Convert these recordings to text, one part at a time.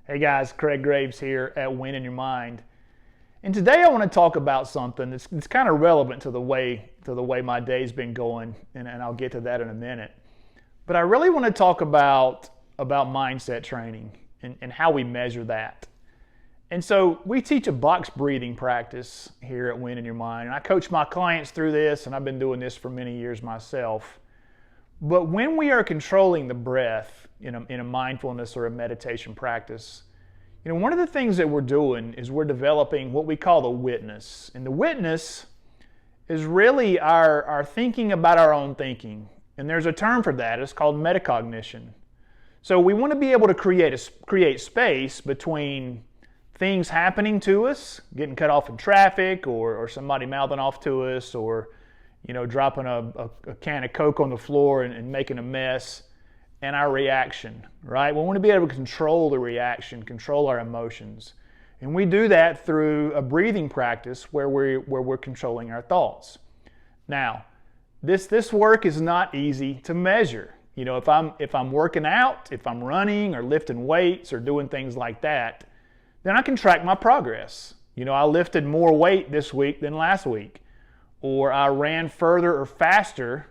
Hey guys, Craig Graves here at Win in Your Mind. And today I want to talk about something that's kind of relevant to the way my day's been going, and I'll get to that in a minute. But I really want to talk about mindset training and how we measure that. And so we teach a box breathing practice here at Win in Your Mind, and I coach my clients through this, and I've been doing this for many years myself. But when we are controlling the breath in a mindfulness or a meditation practice, one of the things that we're doing is we're developing what we call the witness. And the witness is really our thinking about our own thinking. And there's a term for that. It's called metacognition. So we want to be able to create space between things happening to us, getting cut off in traffic, or somebody mouthing off to us, or dropping a can of Coke on the floor and making a mess, and our reaction, right? We want to be able to control the reaction, control our emotions. And we do that through a breathing practice where we're controlling our thoughts. Now, this work is not easy to measure. If I'm working out, if I'm running or lifting weights or doing things like that, then I can track my progress. I lifted more weight this week than last week, or I ran further or faster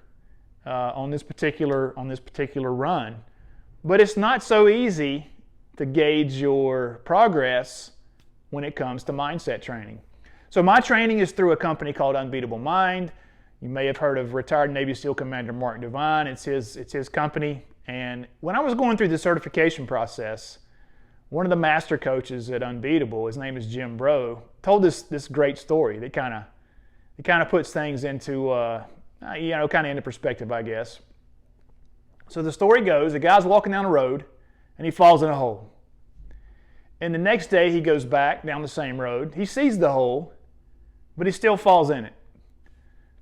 on this particular run. But it's not so easy to gauge your progress when it comes to mindset training. So my training is through a company called Unbeatable Mind. You may have heard of retired Navy SEAL Commander Mark Devine. It's his company. And when I was going through the certification process, one of the master coaches at Unbeatable, his name is Jim Bro, told this great story that kind of puts things into into perspective, I guess. So the story goes, a guy's walking down the road and he falls in a hole. And the next day he goes back down the same road. He sees the hole, but he still falls in it.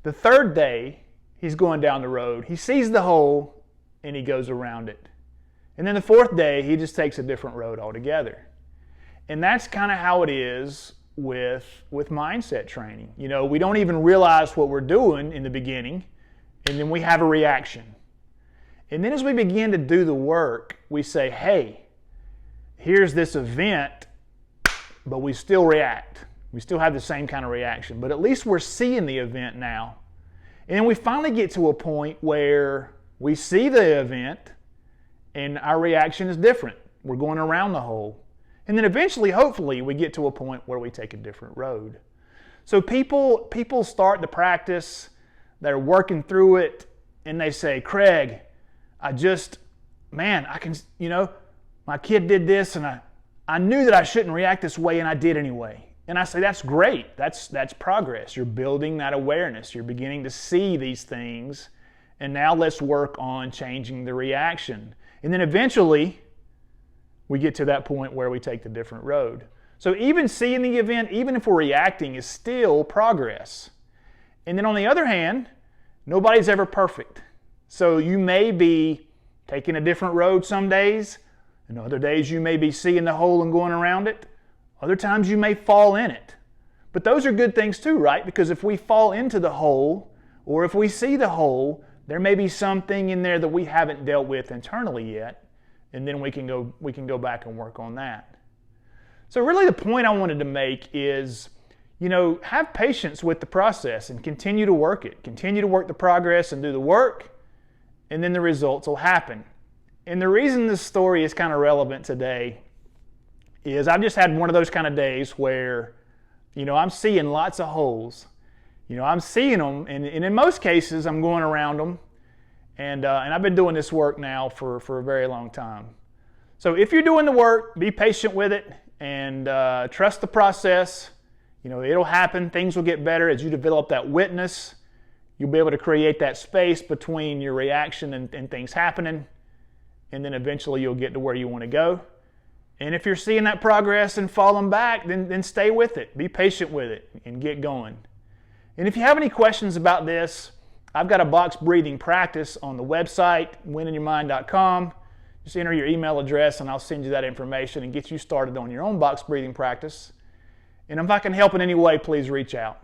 The third day he's going down the road. He sees the hole and he goes around it. And then the fourth day he just takes a different road altogether. And that's kind of how it is with mindset training. We don't even realize what we're doing in the beginning, and then we have a reaction. And then as we begin to do the work, we say, hey, here's this event, but we still react. We still have the same kind of reaction, but at least we're seeing the event now. And then we finally get to a point where we see the event and our reaction is different. We're going around the hole. And then eventually, hopefully, we get to a point where we take a different road. So people start the practice, they're working through it, and they say, Craig, my kid did this, and I knew that I shouldn't react this way, and I did anyway. And I say, that's great. That's progress. You're building that awareness. You're beginning to see these things, and now let's work on changing the reaction. And then eventually, we get to that point where we take the different road. So even seeing the event, even if we're reacting, is still progress. And then on the other hand, nobody's ever perfect. So you may be taking a different road some days, and other days you may be seeing the hole and going around it. Other times you may fall in it. But those are good things too, right? Because if we fall into the hole, or if we see the hole, there may be something in there that we haven't dealt with internally yet. And then we can go back and work on that. So really the point I wanted to make is, have patience with the process and continue to work it. Continue to work the progress and do the work, and then the results will happen. And the reason this story is kind of relevant today is I've just had one of those kind of days where, I'm seeing lots of holes. I'm seeing them, and in most cases I'm going around them. And I've been doing this work now for a very long time. So if you're doing the work, be patient with it and trust the process. It'll happen. Things will get better as you develop that witness. You'll be able to create that space between your reaction and things happening. And then eventually you'll get to where you want to go. And if you're seeing that progress and falling back, then stay with it. Be patient with it and get going. And if you have any questions about this, I've got a box breathing practice on the website, wininyourmind.com. Just enter your email address and I'll send you that information and get you started on your own box breathing practice. And if I can help in any way, please reach out.